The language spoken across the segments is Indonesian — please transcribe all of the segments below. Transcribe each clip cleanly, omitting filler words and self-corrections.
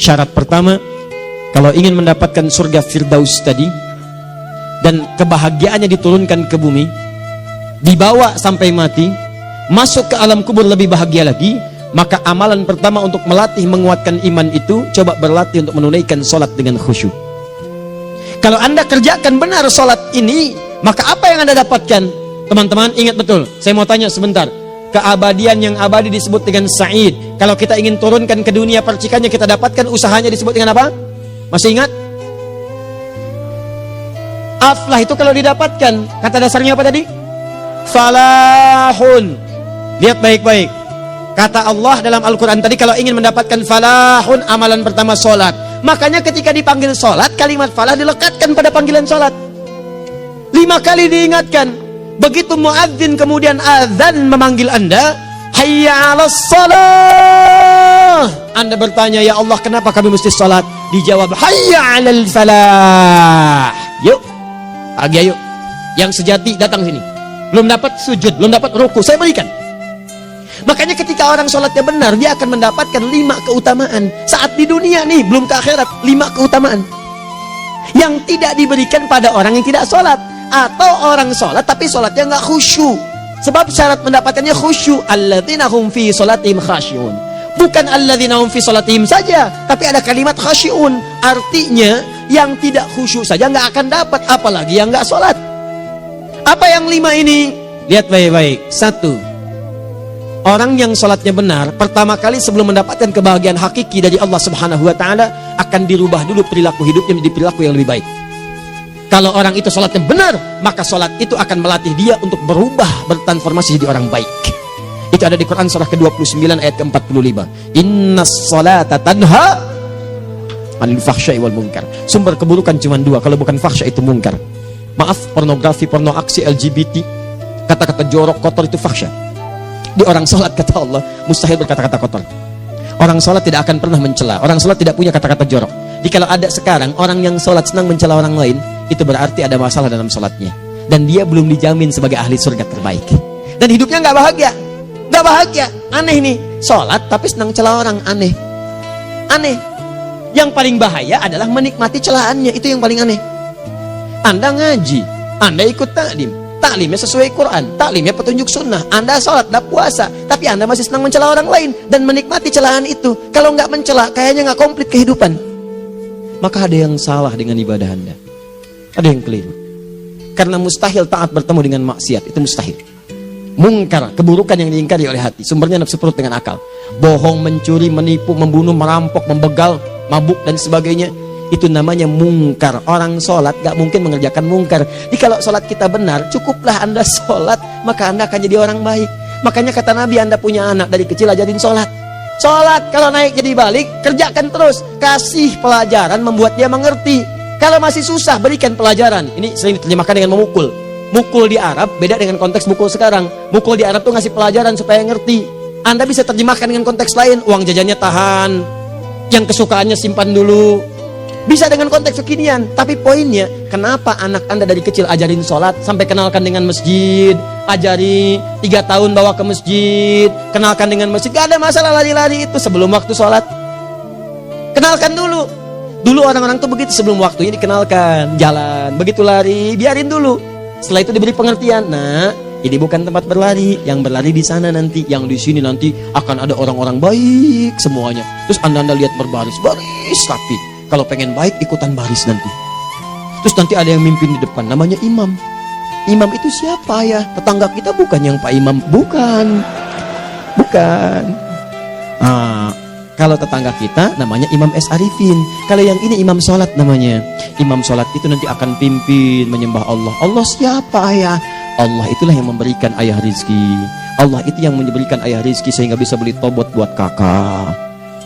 Syarat pertama, kalau ingin mendapatkan surga Firdaus tadi dan kebahagiaannya diturunkan ke bumi, dibawa sampai mati, masuk ke alam kubur lebih bahagia lagi, maka amalan pertama untuk melatih menguatkan iman itu, coba berlatih untuk menunaikan sholat dengan khusyuk. Kalau Anda kerjakan benar sholat ini, maka apa yang Anda dapatkan? Teman-teman ingat betul, saya mau tanya sebentar. Keabadian yang abadi disebut dengan sa'id. Kalau kita ingin turunkan ke dunia percikannya kita dapatkan, usahanya disebut dengan apa? Masih ingat? Aflah itu kalau didapatkan, kata dasarnya apa tadi? Falahun. Lihat baik-baik. Kata Allah dalam Al-Quran tadi, kalau ingin mendapatkan falahun, amalan pertama sholat. Makanya ketika dipanggil sholat, kalimat falah dilekatkan pada panggilan sholat. 5 kali diingatkan. Begitu muadzin kemudian azan memanggil Anda, hayya 'alas shalah. Anda bertanya, ya Allah kenapa kami mesti sholat? Dijawab, hayya 'alal falah. Yuk, pagi ayo. Yang sejati datang sini. Belum dapat sujud, belum dapat ruku, saya berikan. Makanya ketika orang sholatnya benar, dia akan mendapatkan 5 keutamaan. Saat di dunia nih, belum ke akhirat, 5 keutamaan yang tidak diberikan pada orang yang tidak sholat. Atau orang sholat tapi sholatnya nggak khusyuk. Sebab syarat mendapatkannya khusyuk, alladzina hum fi sholatihim khasyi'un. Bukan alladzina hum fi sholatihim saja, tapi ada kalimat khasyi'un. Artinya yang tidak khusyuk saja nggak akan dapat, apalagi yang nggak sholat. Apa yang 5 ini? Lihat baik-baik. 1, orang yang sholatnya benar, pertama kali sebelum mendapatkan kebahagiaan hakiki dari Allah Subhanahu wa Ta'ala, akan dirubah dulu perilaku hidupnya menjadi perilaku yang lebih baik. Kalau orang itu sholatnya benar, maka sholat itu akan melatih dia untuk berubah, bertransformasi jadi orang baik. Itu ada di Quran surah ke-29 ayat ke-45. Innas sholata tanha 'anil fahsya'i wal munkar. Sumber keburukan cuma 2, kalau bukan fahsya itu munkar. Maaf, pornografi, porno aksi, LGBT, kata-kata jorok, kotor itu fahsya. Di orang sholat kata Allah mustahil berkata-kata kotor. Orang sholat tidak akan pernah mencela. Orang sholat tidak punya kata-kata jorok. Jadi kalau ada sekarang orang yang sholat senang mencela orang lain, itu berarti ada masalah dalam sholatnya. Dan dia belum dijamin sebagai ahli surga terbaik. Dan hidupnya nggak bahagia. Nggak bahagia. Aneh nih. Sholat tapi senang celah orang. Aneh. Aneh. Yang paling bahaya adalah menikmati celahannya. Itu yang paling aneh. Anda ngaji. Anda ikut taklim. Taklimnya sesuai Quran. Taklimnya petunjuk sunnah. Anda sholat, Anda puasa. Tapi Anda masih senang mencela orang lain. Dan menikmati celahan itu. Kalau nggak mencela, kayaknya nggak komplit kehidupan. Maka ada yang salah dengan ibadah Anda. Ada yang keliru. Karena mustahil taat bertemu dengan maksiat. Itu mustahil. Mungkar, keburukan yang diingkari oleh hati. Sumbernya nafsu perut dengan akal. Bohong, mencuri, menipu, membunuh, merampok, membegal, mabuk dan sebagainya. Itu namanya mungkar. Orang sholat gak mungkin mengerjakan mungkar. Jadi kalau sholat kita benar, cukuplah Anda sholat, maka Anda akan jadi orang baik. Makanya kata Nabi, Anda punya anak dari kecil ajarin sholat. Sholat, kalau naik jadi balik, kerjakan terus. Kasih pelajaran membuat dia mengerti. Kalau masih susah, berikan pelajaran. Ini sering diterjemahkan dengan memukul. Mukul di Arab beda dengan konteks mukul sekarang. Mukul di Arab tuh ngasih pelajaran supaya ngerti. Anda bisa terjemahkan dengan konteks lain. Uang jajannya tahan, yang kesukaannya simpan dulu. Bisa dengan konteks kekinian. Tapi poinnya, kenapa anak Anda dari kecil ajarin sholat, sampai kenalkan dengan masjid, ajari 3 tahun bawa ke masjid, kenalkan dengan masjid. Gak ada masalah lari-lari itu sebelum waktu sholat. Kenalkan dulu. Dulu orang-orang tuh begitu, sebelum waktunya dikenalkan, jalan, begitu lari, biarin dulu. Setelah itu diberi pengertian. Nah, ini bukan tempat berlari, yang berlari di sana nanti, yang di sini nanti akan ada orang-orang baik semuanya. Terus anda lihat berbaris, baris rapi. Kalau pengen baik, ikutan baris nanti. Terus nanti ada yang mimpin di depan, namanya imam. Imam itu siapa ya? Tetangga kita bukan yang Pak Imam, bukan. Kalau tetangga kita namanya Imam S. Arifin. Kalau yang ini imam sholat namanya. Imam sholat itu nanti akan pimpin menyembah Allah. Allah siapa ya? Allah itulah yang memberikan ayah rizki. Allah itu yang memberikan ayah rizki sehingga bisa beli tobot buat kakak,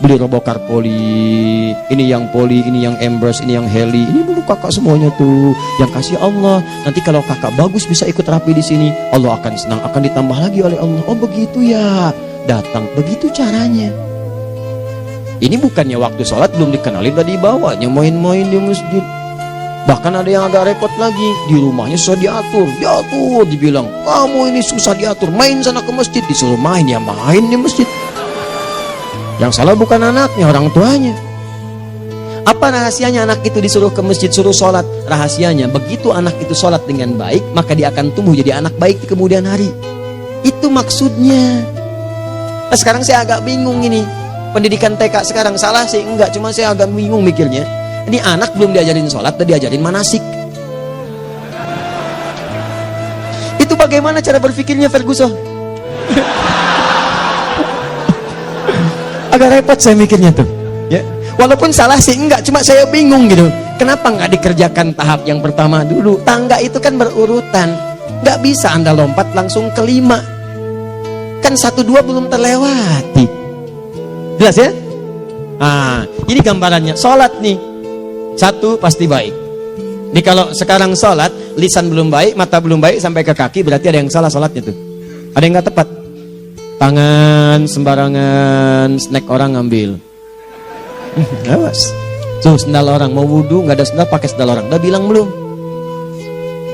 beli robokar poli, ini yang poli, ini yang embers, ini yang heli, ini dulu kakak semuanya tuh yang kasih Allah. Nanti kalau kakak bagus bisa ikut rapi di sini, Allah akan senang, akan ditambah lagi oleh Allah. Oh begitu ya, datang begitu caranya. Ini bukannya waktu sholat belum dikenalin tadi bawanya main-main di masjid. Bahkan ada yang agak repot lagi, di rumahnya susah diatur, dibilang kamu ini susah diatur, main sana ke masjid, disuruh main ya main di masjid. Yang salah bukan anaknya, orang tuanya. Apa rahasianya anak itu disuruh ke masjid, suruh sholat? Rahasianya, begitu anak itu sholat dengan baik, maka dia akan tumbuh jadi anak baik di kemudian hari. Itu maksudnya. Nah, sekarang saya agak bingung ini. Pendidikan TK sekarang salah sih? Enggak, cuma saya agak bingung mikirnya. Ini anak belum diajarin sholat, udah diajarin manasik. Itu bagaimana cara berpikirnya Ferguson? Agak repot saya mikirnya tuh. Ya. Walaupun salah sih enggak, cuma saya bingung gitu. Kenapa nggak dikerjakan tahap yang pertama dulu? Tangga itu kan berurutan. Nggak bisa Anda lompat langsung ke 5. Kan 1, 2 belum terlewati. Jelas ya? Nah, ini gambarannya. Sholat nih. 1 pasti baik. Jadi kalau sekarang sholat, lisan belum baik, mata belum baik, sampai ke kaki, berarti ada yang salah sholatnya tuh. Ada yang nggak tepat. Tangan sembarangan, snack orang ngambil. Awas. Tuh sendal orang, mau wudhu nggak ada sendal, pakai sendal orang. Udah bilang belum?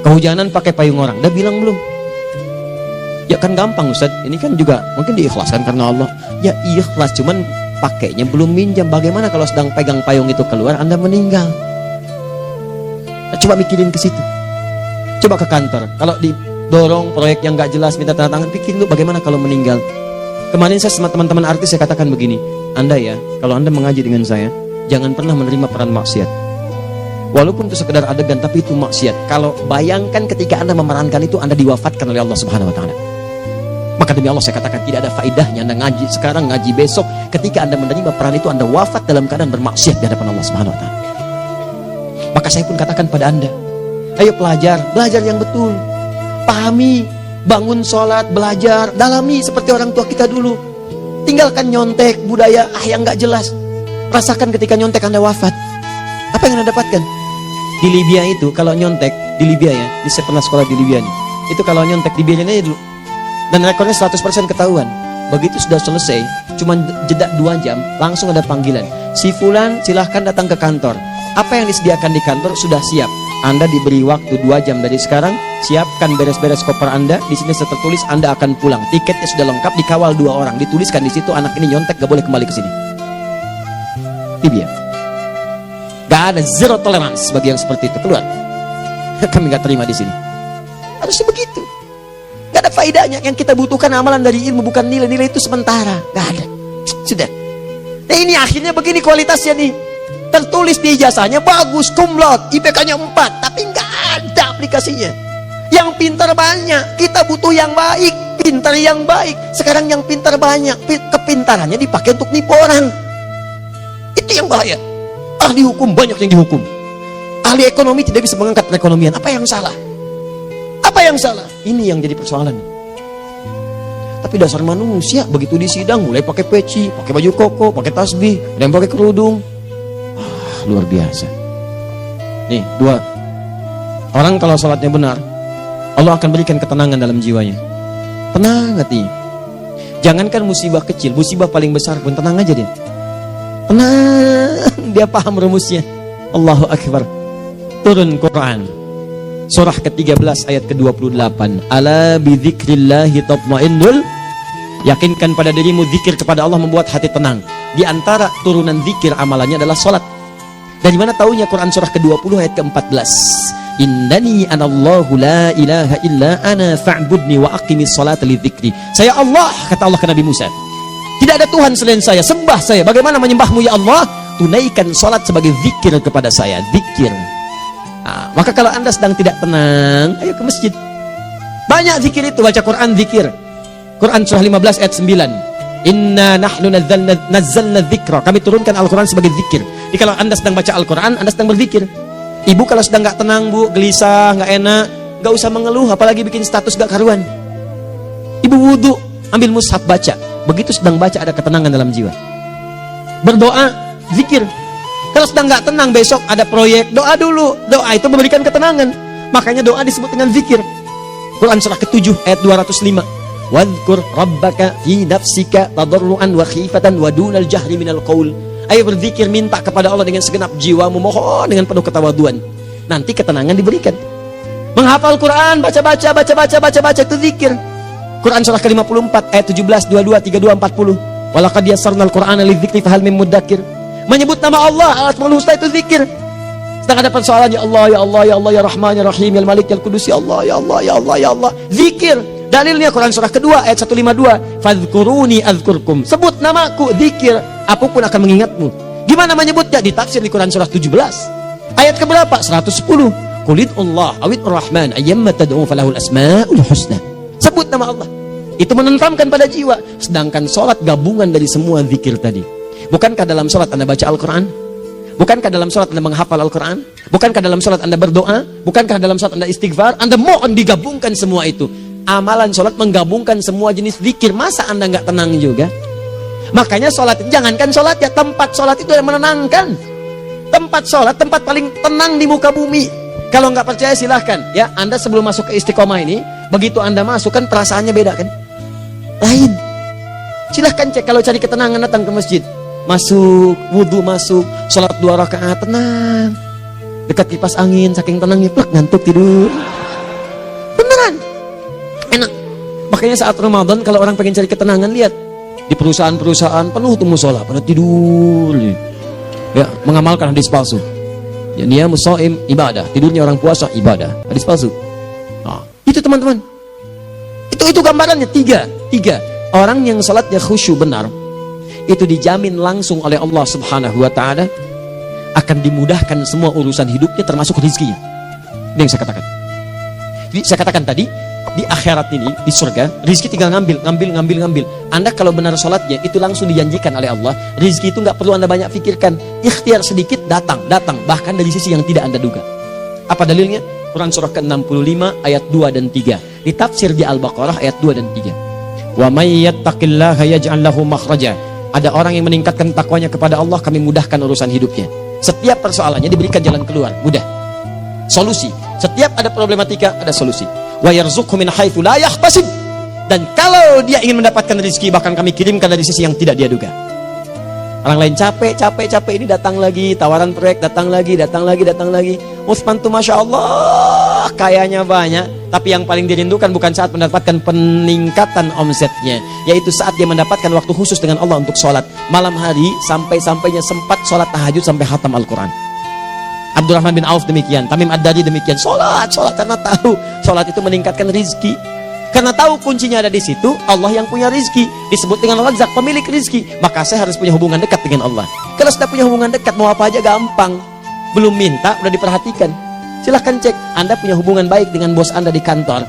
Kehujanan pakai payung orang. Udah bilang belum? Ya kan gampang Ustaz. Ini kan juga mungkin diikhlaskan karena Allah. Ya ikhlas, cuman pakainya belum minjam. Bagaimana kalau sedang pegang payung itu keluar, Anda meninggal? Nah, coba mikirin ke situ. Coba ke kantor. Kalau didorong proyek yang nggak jelas, minta tanda tangan, pikirin dulu bagaimana kalau meninggal. Kemarin saya sama teman-teman artis saya katakan begini. Anda ya, kalau Anda mengaji dengan saya, jangan pernah menerima peran maksiat. Walaupun itu sekedar adegan, tapi itu maksiat. Kalau bayangkan ketika Anda memerankan itu, Anda diwafatkan oleh Allah Subhanahu Wa Taala. Maka demi Allah saya katakan tidak ada faedahnya Anda ngaji sekarang, ngaji besok. Ketika Anda menerima peran itu, Anda wafat dalam keadaan bermaksiat di hadapan Allah Subhanahu Wa Taala. Maka saya pun katakan pada Anda, ayo belajar yang betul, pahami, bangun sholat, belajar, dalami seperti orang tua kita dulu. Tinggalkan nyontek, budaya yang nggak jelas. Rasakan ketika nyontek Anda wafat. Apa yang Anda dapatkan? Di Libya itu, kalau nyontek, di Libya ya, saya pernah sekolah di Libya nih. Itu kalau nyontek, dibiarin aja dulu. Dan rekornya 100% ketahuan. Begitu sudah selesai, cuma jeda 2 jam, langsung ada panggilan. Si Fulan silahkan datang ke kantor. Apa yang disediakan di kantor sudah siap. Anda diberi waktu 2 jam dari sekarang, siapkan beres-beres koper Anda. Di sini tertulis Anda akan pulang. Tiketnya sudah lengkap, dikawal 2 orang. Dituliskan di situ anak ini nyontek gak boleh kembali ke sini. Libya. Gak ada zero tolerance bagi yang seperti itu, keluar. Kami gak terima di sini. Harusnya begitu. Gak ada faedahnya. Yang kita butuhkan amalan dari ilmu, bukan nilai-nilai itu sementara. Gak ada. Sudah. Nah ini akhirnya begini kualitasnya nih. Tertulis di ijazahnya bagus, cum laude, IPK-nya 4, tapi nggak ada aplikasinya. Yang pintar banyak, kita butuh yang baik, pintar yang baik. Sekarang yang pintar banyak, kepintarannya dipakai untuk nipu orang. Itu yang bahaya. Ahli hukum banyak yang dihukum. Ahli ekonomi tidak bisa mengangkat perekonomian. Apa yang salah? Apa yang salah? Ini yang jadi persoalan. Tapi dasar manusia begitu di sidang mulai pakai peci, pakai baju koko, pakai tasbih, ada yang pakai kerudung. Luar biasa. Nih 2. Orang kalau sholatnya benar, Allah akan berikan ketenangan dalam jiwanya. Tenang hati. Jangankan musibah kecil, musibah paling besar pun tenang aja dia. Tenang, dia paham rumusnya. Allahu Akbar. Turun Quran surah ke-13 ayat ke-28. Ala bidzikrillahi tatmainnul. Yakinkan pada dirimu, zikir kepada Allah membuat hati tenang. Di antara turunan zikir amalannya adalah sholat. Dari mana taunya? Quran surah ke-20 ayat ke-14. Innani anallahu la ilaha illa ana fa'budni wa aqimis salata lidzikri. Saya Allah, kata Allah ke Nabi Musa. Tidak ada Tuhan selain saya, sembah saya. Bagaimana menyembahmu ya Allah? Tunaikan salat sebagai zikir kepada saya, zikir. Nah, maka kalau Anda sedang tidak tenang, ayo ke masjid. Banyak zikir itu, baca Quran zikir. Quran surah 15 ayat 9. Inna nahnu nazzalna dzikra. Kami turunkan Al-Quran sebagai zikir. Jadi kalau Anda sedang baca Al-Quran, Anda sedang berzikir. Ibu kalau sedang gak tenang, Bu, gelisah, gak enak, gak usah mengeluh, apalagi bikin status gak karuan. Ibu wudhu, ambil mushaf baca. Begitu sedang baca ada ketenangan dalam jiwa. Berdoa, zikir. Kalau sedang gak tenang, besok ada proyek, doa dulu. Doa itu memberikan ketenangan. Makanya doa disebut dengan zikir. Quran surah ke-7 ayat 205. Wadhkur rabbaka fi nafsika tadarruan wa khifatan wa dunal jahri minal qaul. Ayo berzikir, minta kepada Allah dengan segenap jiwamu, mohon dengan penuh ketawaduan. Nanti ketenangan diberikan. Menghafal Quran, baca itu zikir. Quran surah ke-54 ayat 17, 22, 32, 40. Walaqad yassarnal Qur'ana lidzikri fahal mim mudzakir. Menyebut nama Allah, Asmaul Husna itu zikir. Sedang ada persoalan, ya Allah, ya Allah, ya Allah, ya Rahman, ya Rahim, ya Malik, ya Kudus, ya Allah, ya Allah, ya Allah, ya Allah. Zikir. Dalilnya Quran surah kedua ayat 152. Fadhkuruni azkurkum. Sebut namaku, zikir. Aku pun akan mengingatmu. Gimana menyebutnya? Ditafsir di Quran surah 17. Ayat keberapa? 110. Qulid Allah awid Rahman ayyamma tad'u falahul asmaul husna. Sebut nama Allah. Itu menenteramkan pada jiwa. Sedangkan sholat gabungan dari semua zikir tadi. Bukankah dalam sholat Anda baca Al-Quran? Bukankah dalam sholat Anda menghafal Al-Quran? Bukankah dalam sholat Anda berdoa? Bukankah dalam sholat Anda istighfar? Anda mohon digabungkan semua itu. Amalan sholat menggabungkan semua jenis zikir. Masa Anda nggak tenang juga? Makanya sholat, jangankan sholat ya, tempat sholat itu yang menenangkan. Tempat sholat, tempat paling tenang di muka bumi. Kalau nggak percaya silahkan ya, Anda sebelum masuk ke Istiqomah ini, begitu Anda masuk kan perasaannya beda kan? Lain. Silahkan cek, kalau cari ketenangan datang ke masjid. Masuk, wudhu masuk, sholat 2 rakaat, tenang. Dekat kipas angin, saking tenangnya, plak, ngantuk tidur. Beneran, enak. Makanya saat Ramadan, kalau orang pengen cari ketenangan, lihat. Di perusahaan-perusahaan, penuh tuh musola, pada tidur. Ya, mengamalkan hadis palsu. Ya, dia musoim, ibadah. Tidurnya orang puasa, ibadah. Hadis palsu. Nah, itu teman-teman. Itu gambarannya, tiga. Orang yang sholatnya khusyuk benar, itu dijamin langsung oleh Allah Subhanahu wa Ta'ala akan dimudahkan semua urusan hidupnya, termasuk rezekinya. Ini yang saya katakan. Jadi saya katakan tadi, di akhirat ini, di surga, rezeki tinggal ngambil. Anda kalau benar sholatnya, itu langsung dijanjikan oleh Allah. Rezeki itu nggak perlu Anda banyak pikirkan. Ikhtiar sedikit, datang. Bahkan dari sisi yang tidak Anda duga. Apa dalilnya? Quran surah ke-65 ayat 2 dan 3. Ditafsir di Al-Baqarah ayat 2 dan 3. Wa may yattaqillaha yaj'al lahu makhraja. Ada orang yang meningkatkan takwanya kepada Allah, kami mudahkan urusan hidupnya. Setiap persoalannya diberikan jalan keluar, mudah. Solusi. Setiap ada problematika, ada solusi. Wa yarzuqhu min haitsu la yahtasib. Dan kalau dia ingin mendapatkan rezeki, bahkan kami kirimkan dari sisi yang tidak dia duga. Orang lain capek ini datang lagi, tawaran proyek datang lagi. Utsman tuh Masya Allah, kayanya banyak. Tapi yang paling dirindukan bukan saat mendapatkan peningkatan omsetnya, yaitu saat dia mendapatkan waktu khusus dengan Allah untuk sholat. Malam hari sampai-sampainya sempat sholat tahajud sampai khatam Al-Quran. Abdurrahman bin Auf demikian, Tamim Ad-Dari demikian. Sholat karena tahu sholat itu meningkatkan rizki. Karena tahu kuncinya ada di situ, Allah yang punya rizki. Disebut dengan Razak, pemilik rizki. Maka saya harus punya hubungan dekat dengan Allah. Kalau sudah punya hubungan dekat, mau apa aja gampang. Belum minta, udah diperhatikan. Silahkan cek, Anda punya hubungan baik dengan bos Anda di kantor.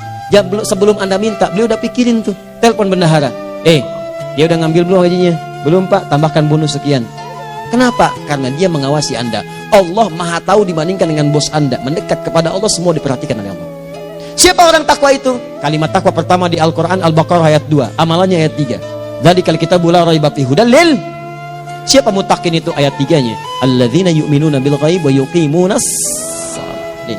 Sebelum Anda minta, beliau udah pikirin tuh. Telepon bendahara. Dia udah ngambil belum gajinya? Belum Pak, tambahkan bonus sekian. Kenapa? Karena dia mengawasi Anda. Allah maha tahu dibandingkan dengan bos Anda. Mendekat kepada Allah, semua diperhatikan oleh Allah. Siapa orang takwa itu? Kalimat takwa pertama di Al-Quran Al-Baqarah ayat 2, amalannya ayat 3. Dzalikal kitabu la raiba fihi hudal lil. Siapa mutakin itu? Ayat 3-nya. Alladzina yu'minuna bil ghaib wa yuqimunas shalah.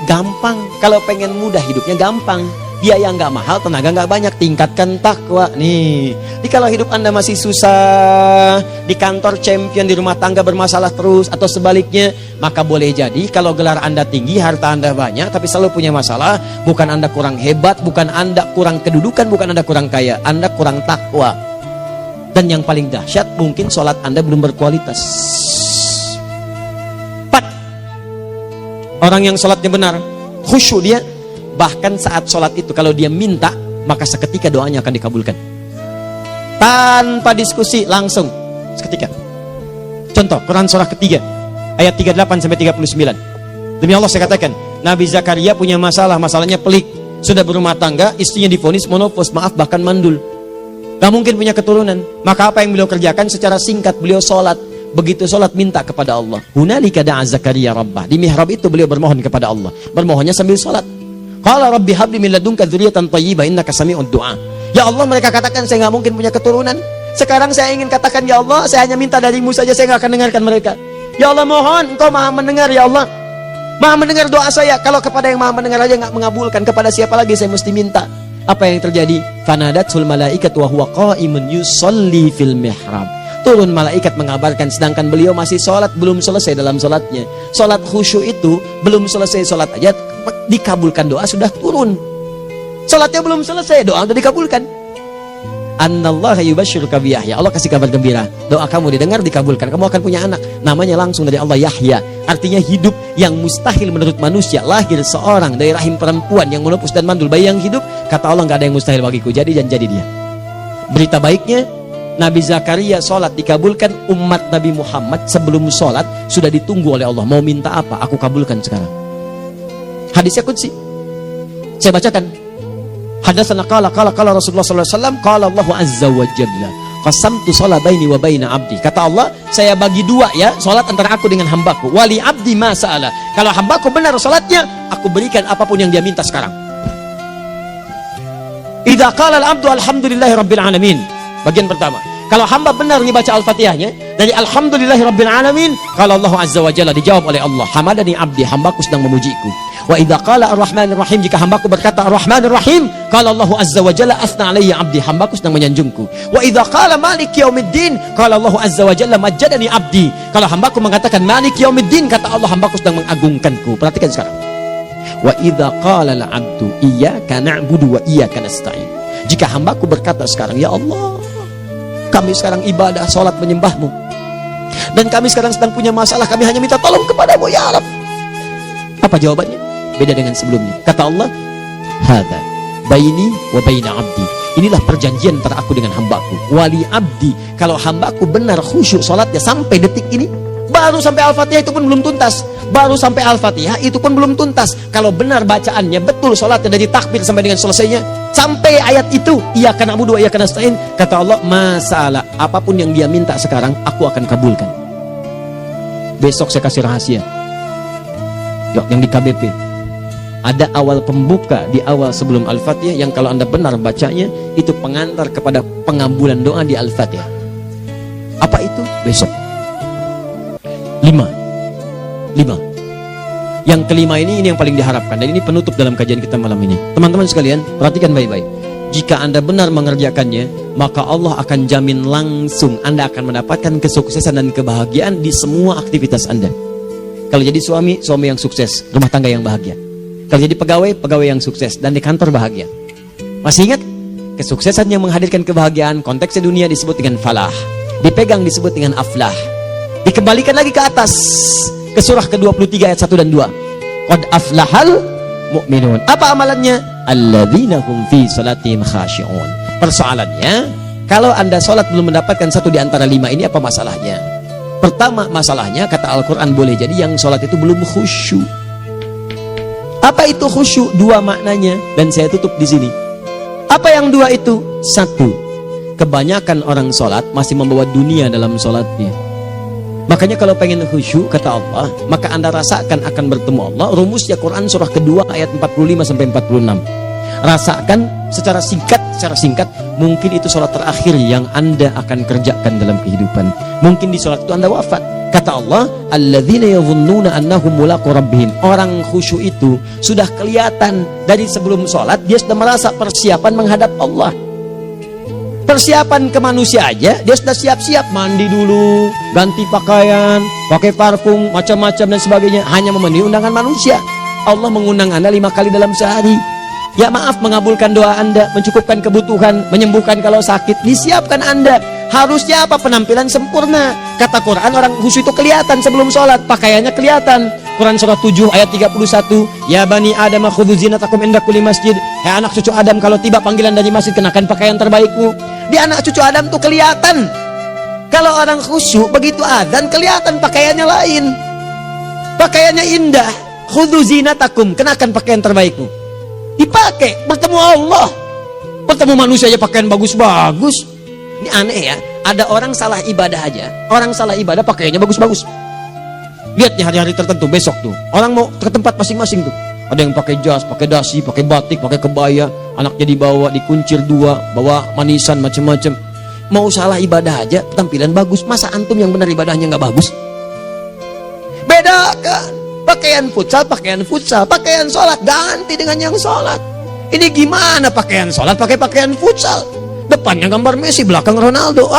Gampang. Kalau pengen mudah hidupnya gampang. Biaya nggak mahal, tenaga nggak banyak, tingkatkan takwa nih. Jadi kalau hidup Anda masih susah, di kantor champion, di rumah tangga bermasalah terus, atau sebaliknya, maka boleh jadi kalau gelar Anda tinggi, harta Anda banyak, tapi selalu punya masalah. Bukan Anda kurang hebat, bukan Anda kurang kedudukan, bukan Anda kurang kaya, Anda kurang takwa. Dan yang paling dahsyat, mungkin sholat Anda belum berkualitas. 4. Orang yang sholatnya benar, khusyuk dia. Bahkan saat sholat itu kalau dia minta, maka seketika doanya akan dikabulkan. Tanpa diskusi, langsung seketika. Contoh, Quran surah ketiga ayat 38-39. Demi Allah saya katakan, Nabi Zakaria punya masalahnya pelik. Sudah berumah tangga, istrinya divonis monopos, maaf bahkan mandul. Gak mungkin punya keturunan. Maka apa yang beliau kerjakan? Secara singkat beliau sholat. Begitu sholat minta kepada Allah. Hunalika da'a Zakaria rabbah. Di mihrab itu beliau bermohon kepada Allah. Bermohonnya sambil sholat. Qala rabbi habli min ladunka dzurriyyatan thayyibah innaka sami'ud du'a. Ya Allah, mereka katakan saya nggak mungkin punya keturunan. Sekarang saya ingin katakan, ya Allah, saya hanya minta darimu saja, saya nggak akan dengarkan mereka. Ya Allah, mohon Engkau maha mendengar, ya Allah. Maha mendengar doa saya. Kalau kepada yang maha mendengar aja nggak mengabulkan, kepada siapa lagi saya mesti minta? Apa yang terjadi? Fanadatul malaikatu wa huwa qa'imun yusalli fil mihrab. Turun malaikat mengabarkan, sedangkan beliau masih sholat, belum selesai dalam sholatnya. Sholat khusyuk itu belum selesai sholat aja dikabulkan, doa sudah turun. Sholatnya belum selesai, doa sudah dikabulkan. Annallaha yubashshiruka bi Yahya. Allah kasih kabar gembira. Doa kamu didengar, dikabulkan. Kamu akan punya anak. Namanya langsung dari Allah, Yahya. Artinya hidup yang mustahil menurut manusia. Lahir seorang dari rahim perempuan yang menepus dan mandul, bayi yang hidup. Kata Allah, nggak ada yang mustahil bagiku. Jadi dan jadi dia. Berita baiknya, Nabi Zakaria sholat dikabulkan. Umat Nabi Muhammad sebelum sholat sudah ditunggu oleh Allah. Mau minta apa? Aku kabulkan sekarang. Hadisnya qudsi. Saya bacakan. Hadatsana qala Rasulullah sallallahu alaihi wasallam qala Allahu azza wa jalla qasamtu shalah baini wa baina abdi. Kata Allah, saya bagi dua ya salat antara aku dengan hambaku. Wali abdi ma sa'ala. Kalau hambaku benar salatnya, aku berikan apapun yang dia minta sekarang. Idza qala al-abdu alhamdulillahi rabbil alamin. Bagian pertama, kalau hamba benar dibaca Al-Fatihahnya dari alhamdulillahi rabbil alamin, kalau Allah azza wa jalla dijawab oleh Allah, hamadani abdi, hambaku sedang memujiku. Wa idza qala ar-rahmanir rahim, jika hambaku berkata ar-rahmanir rahim, qala Allah azza wa jalla asna alayya abdi, hambaku sedang menyanjungku. Wa idza qala maliki yaumiddin, qala Allah azza wa jalla majjadani abdi, kalau hambaku mengatakan maliki yaumiddin, kata Allah hambaku sedang mengagungkanku. Perhatikan sekarang. Wa idza qala al-abdu iyyaka na'budu wa iyyaka nasta'in, jika hambaku berkata sekarang, ya Allah, kami sekarang ibadah, salat menyembahmu, dan kami sekarang sedang punya masalah, kami hanya minta tolong kepadamu ya Rabb. Apa jawabannya? Beda dengan sebelumnya. Kata Allah, hadza baini wa baina abdi, inilah perjanjian antara aku dengan hambaku. Wali abdi, kalau hambaku benar khusyuk salatnya sampai detik ini, baru sampai Al-Fatihah itu pun belum tuntas. Baru sampai Al-Fatihah itu pun belum tuntas. Kalau benar bacaannya, betul salatnya dari takbir sampai dengan selesainya, sampai ayat itu, iyyaka na'budu wa iyyaka nasta'in, kata Allah, masalah apapun yang dia minta sekarang, aku akan kabulkan. Besok saya kasih rahasia. Yang di KBP ada awal pembuka di awal sebelum Al-Fatihah yang kalau Anda benar bacanya, itu pengantar kepada pengabulan doa di Al-Fatihah. Apa itu? Besok. 5. Yang kelima ini yang paling diharapkan, dan ini penutup dalam kajian kita malam ini. Teman-teman sekalian, perhatikan baik-baik. Jika Anda benar mengerjakannya, maka Allah akan jamin langsung Anda akan mendapatkan kesuksesan dan kebahagiaan di semua aktivitas Anda. Kalau jadi suami yang sukses, rumah tangga yang bahagia. Kalau jadi pegawai yang sukses, dan di kantor bahagia. Masih ingat? Kesuksesan yang menghadirkan kebahagiaan, konteksnya dunia disebut dengan falah, dipegang disebut dengan aflah. Dikembalikan lagi ke atas, ke surah ke-23 ayat 1 dan 2. Qad aflahal mu'minun. Apa amalannya? Alladzina hum fi salatihim khashi'un. Persoalannya, kalau Anda salat belum mendapatkan satu di antara 5 ini, apa masalahnya? Pertama masalahnya, kata Al-Quran, boleh jadi yang salat itu belum khusyuk. Apa itu khusyuk? 2 maknanya, dan saya tutup di sini. Apa yang 2 itu? 1, kebanyakan orang salat masih membawa dunia dalam salatnya. Makanya kalau pengen khusyuk, kata Allah, maka Anda rasakan akan bertemu Allah. Rumusnya Quran surah kedua ayat 45 sampai 46. Rasakan secara singkat, mungkin itu sholat terakhir yang Anda akan kerjakan dalam kehidupan. Mungkin di sholat itu Anda wafat. Kata Allah, alladzina yadhunnuna annahum mulaqu rabbihim. Orang khusyuk itu sudah kelihatan dari sebelum sholat, dia sudah merasa persiapan menghadap Allah. Persiapan ke manusia aja, dia sudah siap-siap, mandi dulu, ganti pakaian, pakai parfum, macam-macam dan sebagainya, hanya memenuhi undangan manusia. Allah mengundang Anda 5 kali dalam sehari. Ya maaf, mengabulkan doa Anda, mencukupkan kebutuhan, menyembuhkan kalau sakit, disiapkan Anda. Harusnya apa? Penampilan sempurna. Kata Quran, orang khusyuk itu kelihatan sebelum sholat, pakaiannya kelihatan. Quran surah 7 ayat 31, ya bani Adam khudhu zinatakum inda kulli masjid. Hai anak cucu Adam, kalau tiba panggilan dari masjid, kenakan pakaian terbaikmu. Di anak cucu Adam tuh kelihatan. Kalau orang khusyuk, begitu adzan kelihatan pakaiannya lain. Pakaiannya indah. Khudhu zinatakum, kenakan pakaian terbaikmu. Dipakai, bertemu Allah. Bertemu manusia aja pakaian bagus-bagus. Ini aneh ya, ada orang salah ibadah aja. Orang salah ibadah pakaiannya bagus-bagus. Lihat nih hari-hari tertentu, besok tuh orang mau ke tempat masing-masing tuh. Ada yang pakai jas, pakai dasi, pakai batik, pakai kebaya, anaknya dibawa, dikuncir 2, bawa manisan macam-macam. Mau salah ibadah aja, tampilan bagus. Masa antum yang benar ibadahnya nggak bagus? Bedakan pakaian futsal, pakaian sholat ganti dengan yang sholat. Ini gimana pakaian sholat pakai pakaian futsal? Depannya gambar Messi, belakang Ronaldo.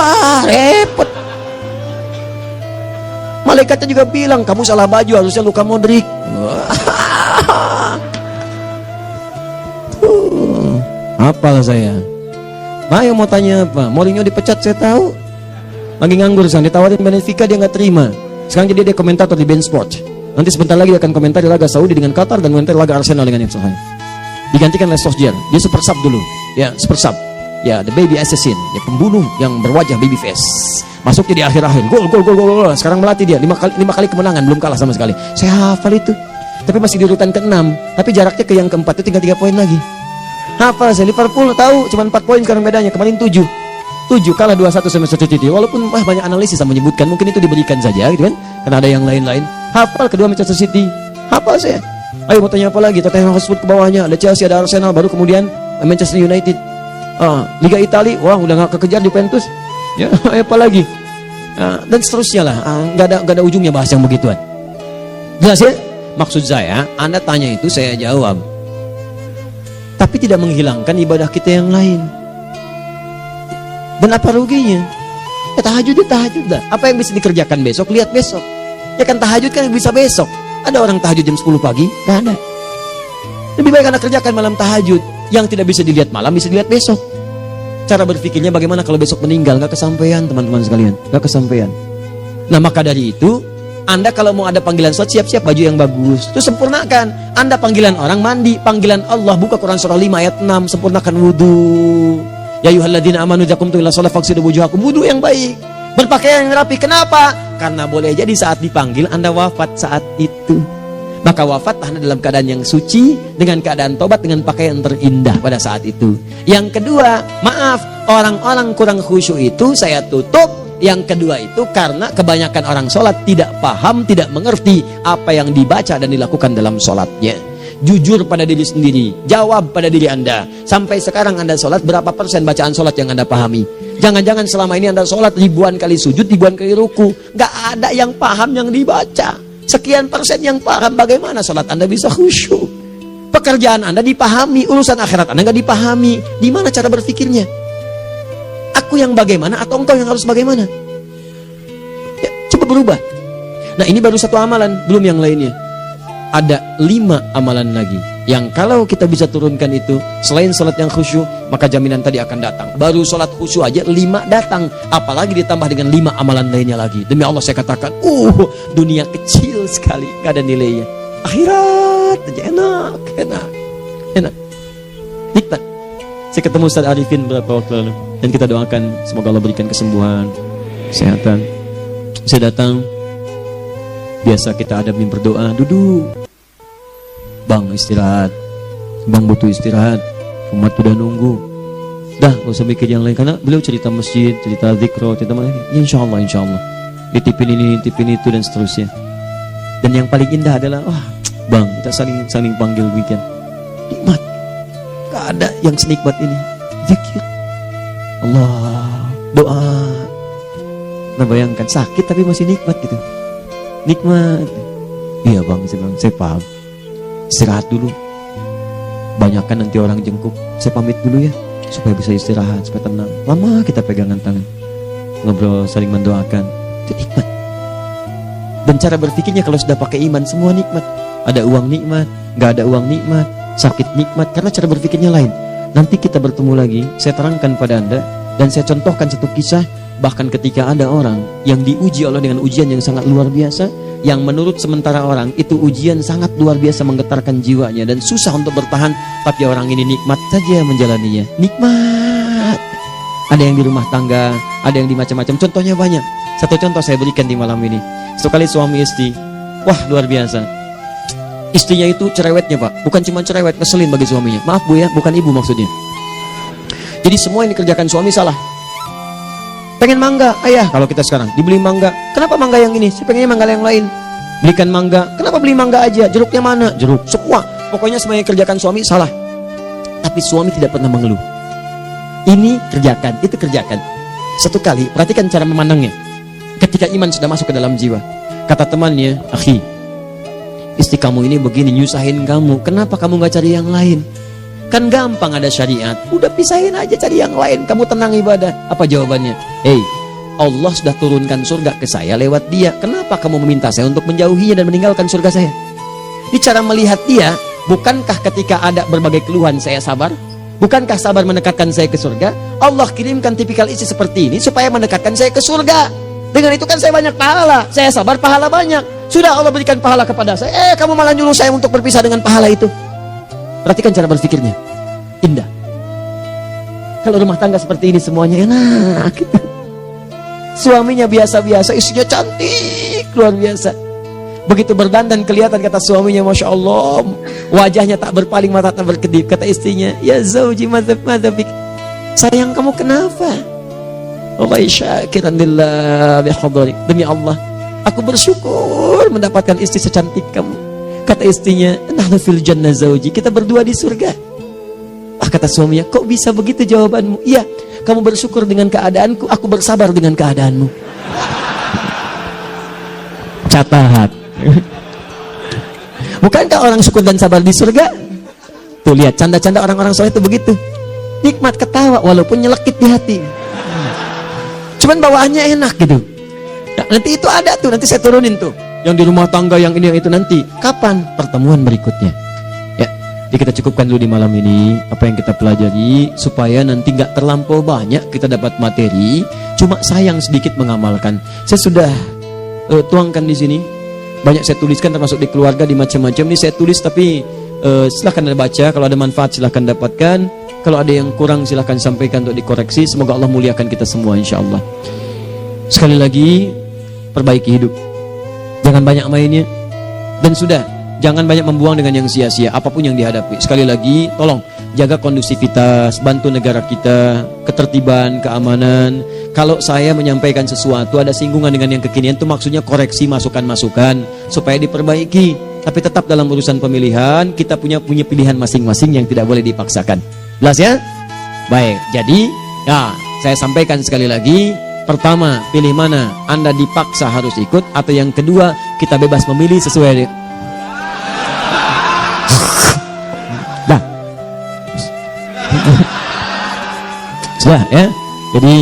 Repot. Malaikatnya juga bilang, kamu salah baju, harusnya Luka Modric. Hafal saya. Ayo mau tanya apa? Mourinho dipecat saya tahu. Lagi nganggur sekarang, ditawarin Benfica dia nggak terima. Sekarang jadi dia komentator di Bein Sport. Nanti sebentar lagi dia akan komentar di laga Saudi dengan Qatar dan komentar laga Arsenal dengan Ipswich. Digantikan oleh Solskjaer. Dia super sub dulu. Ya, super sub. Ya, the baby assassin, ya pembunuh yang berwajah baby face. Masuknya di akhir-akhir, gol. Sekarang melatih dia 5 kali kemenangan, belum kalah sama sekali. Saya hafal itu. Tapi masih di urutan ke-6, tapi jaraknya ke yang ke-4 itu tinggal 3 poin lagi. Hafal saya. Liverpool tahu cuma 4 poin sekarang bedanya, kemarin 7 kalah 2-1 sama Manchester City. Walaupun banyak analisis yang menyebutkan mungkin itu diberikan saja gitu kan, karena ada yang lain-lain. Hafal kedua Manchester City. Hafal saya. Ayo mau tanya apa lagi? Tottenham Hotspur ke bawahnya, ada Chelsea, ada Arsenal, baru kemudian Manchester United. Liga Italia, wah udah gak kekejar Juventus. Ya, apa lagi? Dan seterusnya lah. Gak ada ujungnya bahas yang begituan. Jelas ya? Maksud saya, Anda tanya itu saya jawab. Tapi tidak menghilangkan ibadah kita yang lain. Dan apa ruginya? Ya tahajud dah. Apa yang bisa dikerjakan besok, lihat besok. Ya kan tahajud kan bisa besok. Ada orang tahajud jam 10 pagi? Gak ada. Lebih baik Anda kerjakan malam tahajud. Yang tidak bisa dilihat malam bisa dilihat besok. Cara berpikirnya bagaimana kalau besok meninggal? Gak kesampaian teman-teman sekalian. Gak kesampaian. Nah maka dari itu, Anda kalau mau ada panggilan sholat, siap-siap baju yang bagus. Itu sempurnakan. Anda panggilan orang mandi, panggilan Allah, buka Quran surah 5 ayat 6, sempurnakan wudu. Ya ayyuhalladzina amanu idza qumtum ila shalah faghsilu wujuhakum, wudu yang baik. Berpakaian yang rapi. Kenapa? Karena boleh jadi saat dipanggil Anda wafat saat itu. Maka wafat Anda dalam keadaan yang suci, dengan keadaan tobat, dengan pakaian terindah pada saat itu. Yang kedua, maaf, orang-orang kurang khusyuk itu saya tutup. Yang kedua itu karena kebanyakan orang sholat tidak paham, tidak mengerti apa yang dibaca dan dilakukan dalam sholatnya. Jujur pada diri sendiri, jawab pada diri Anda. Sampai sekarang Anda sholat, berapa persen bacaan sholat yang Anda pahami? Jangan-jangan selama ini Anda sholat ribuan kali sujud, ribuan kali ruku, gak ada yang paham yang dibaca. Sekian persen yang paham, bagaimana sholat Anda bisa khusyuk? Pekerjaan Anda dipahami, urusan akhirat Anda gak dipahami. Di mana cara berpikirnya? Aku yang bagaimana atau engkau yang harus bagaimana? Ya, coba berubah. Nah ini baru satu amalan, belum yang lainnya. Ada 5 amalan lagi yang kalau kita bisa turunkan itu, selain sholat yang khusyuk, maka jaminan tadi akan datang. Baru sholat khusyuk aja 5 datang, apalagi ditambah dengan 5 amalan lainnya lagi. Demi Allah saya katakan, dunia kecil sekali, gak ada nilainya. Akhirat aja enak, nikmat. Saya ketemu Ustaz Arifin beberapa waktu lalu, dan kita doakan semoga Allah berikan kesembuhan, kesehatan. Saya datang, biasa kita adamin berdoa, duduk. Bang istirahat, bang butuh istirahat, umat udah nunggu. Dah gak usah mikir yang lain, karena beliau cerita masjid, cerita zikro, cerita mana ini. Ya, insya Allah ditipin ini, ditipin itu dan seterusnya. Dan yang paling indah adalah, bang kita saling panggil weekend. Nikmat, gak ada yang senikmat ini. Zikir Allah, doa. Nah bayangkan sakit tapi masih nikmat gitu. Nikmat. Iya bang, saya paham. Istirahat dulu. Banyakkan nanti orang jengkuk. Saya pamit dulu ya, supaya bisa istirahat, supaya tenang. Lama kita pegangan tangan, ngobrol, saling mendoakan. Itu nikmat. Dan cara berpikirnya kalau sudah pakai iman, semua nikmat. Ada uang nikmat, gak ada uang nikmat, sakit nikmat. Karena cara berpikirnya lain. Nanti kita bertemu lagi, saya terangkan pada Anda, dan saya contohkan satu kisah. Bahkan ketika ada orang yang diuji Allah dengan ujian yang sangat luar biasa, yang menurut sementara orang itu ujian sangat luar biasa menggetarkan jiwanya dan susah untuk bertahan, tapi orang ini nikmat saja menjalaninya. Nikmat. Ada yang di rumah tangga, ada yang di macam-macam. Contohnya banyak. Satu contoh saya berikan di malam ini. Sekali suami istri, wah luar biasa. Istrinya itu cerewetnya pak, bukan cuma cerewet, ngeselin bagi suaminya. Maaf bu ya, bukan ibu maksudnya. Jadi semua yang dikerjakan suami salah. Pengen mangga, ayah kalau kita sekarang dibeli mangga, kenapa mangga yang ini? Saya pengennya mangga yang lain. Belikan mangga, kenapa beli mangga aja? Jeruknya mana? Jeruk, semua. Pokoknya semua yang kerjakan suami salah. Tapi suami tidak pernah mengeluh. Ini kerjakan, itu kerjakan. Satu kali, perhatikan cara memandangnya. Ketika iman sudah masuk ke dalam jiwa, kata temannya, akhi, istri kamu ini begini, nyusahin kamu. Kenapa kamu gak cari yang lain? Kan gampang ada syariat. Udah pisahin aja, cari yang lain. Kamu tenang ibadah. Apa jawabannya? Hei, Allah sudah turunkan surga ke saya lewat dia. Kenapa kamu meminta saya untuk menjauhinya dan meninggalkan surga saya? Ini cara melihat dia. Bukankah ketika ada berbagai keluhan saya sabar? Bukankah sabar mendekatkan saya ke surga? Allah kirimkan tipikal istri seperti ini supaya mendekatkan saya ke surga. Dengan itu kan saya banyak pahala. Saya sabar, pahala banyak. Sudah Allah berikan pahala kepada saya. Kamu malah nyuruh saya untuk berpisah dengan pahala itu. Perhatikan cara berpikirnya. Indah. Kalau rumah tangga seperti ini semuanya enak gitu. Suaminya biasa-biasa, istrinya cantik, luar biasa. Begitu berdandan kelihatan, kata suaminya, Masya Allah, wajahnya tak berpaling, mata tak berkedip. Kata istrinya, ya zauji madzabik, sayang kamu kenapa? Allah syakiran lillah bihadari. Demi Allah, aku bersyukur mendapatkan istri secantik kamu. Kata istrinya, nahnu fil jannah zauji, kita berdua di surga. Kata suaminya, kok bisa begitu jawabanmu? Iya, kamu bersyukur dengan keadaanku, aku bersabar dengan keadaanmu. Catat. Bukankah orang syukur dan sabar di surga? Tuh lihat, canda-canda orang-orang soleh itu begitu. Nikmat ketawa walaupun nyelekit di hati. Cuman bawaannya enak gitu. Nah, nanti itu ada tuh, nanti saya turunin tuh. Yang di rumah tangga, yang ini, yang itu nanti. Kapan? Pertemuan berikutnya. Ya, jadi kita cukupkan dulu di malam ini apa yang kita pelajari, supaya nanti nggak terlampau banyak kita dapat materi. Cuma sayang sedikit mengamalkan. Saya sudah tuangkan di sini. Banyak saya tuliskan, termasuk di keluarga, di macam-macam. Ini saya tulis, tapi silahkan Anda baca. Kalau ada manfaat silahkan dapatkan. Kalau ada yang kurang silahkan sampaikan untuk dikoreksi. Semoga Allah muliakan kita semua insya Allah. Sekali lagi, perbaiki hidup. Jangan banyak mainnya. Dan sudah, jangan banyak membuang dengan yang sia-sia, apapun yang dihadapi. Sekali lagi, tolong jaga kondusivitas, bantu negara kita, ketertiban, keamanan. Kalau saya menyampaikan sesuatu ada singgungan dengan yang kekinian, itu maksudnya koreksi masukan-masukan supaya diperbaiki. Tapi tetap dalam urusan pemilihan kita punya pilihan masing-masing yang tidak boleh dipaksakan. Jelas ya? Baik, jadi ya, saya sampaikan sekali lagi. Pertama, pilih mana? Anda dipaksa harus ikut, atau yang kedua, kita bebas memilih sesuai. Dah. Sudah ya. Jadi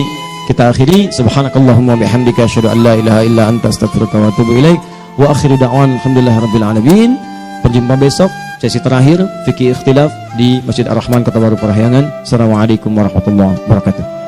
kita akhiri, subhanakallahumma bihamdika asyhadu an la ilaha illa anta astaghfiruka wa atubu ilaik. Wa akhiru da'wan alhamdulillahirabbil alamin. Berjumpa besok sesi terakhir fikih ikhtilaf di Masjid Ar-Rahman Kota Baru Parahyangan. Assalamualaikum warahmatullahi wabarakatuh.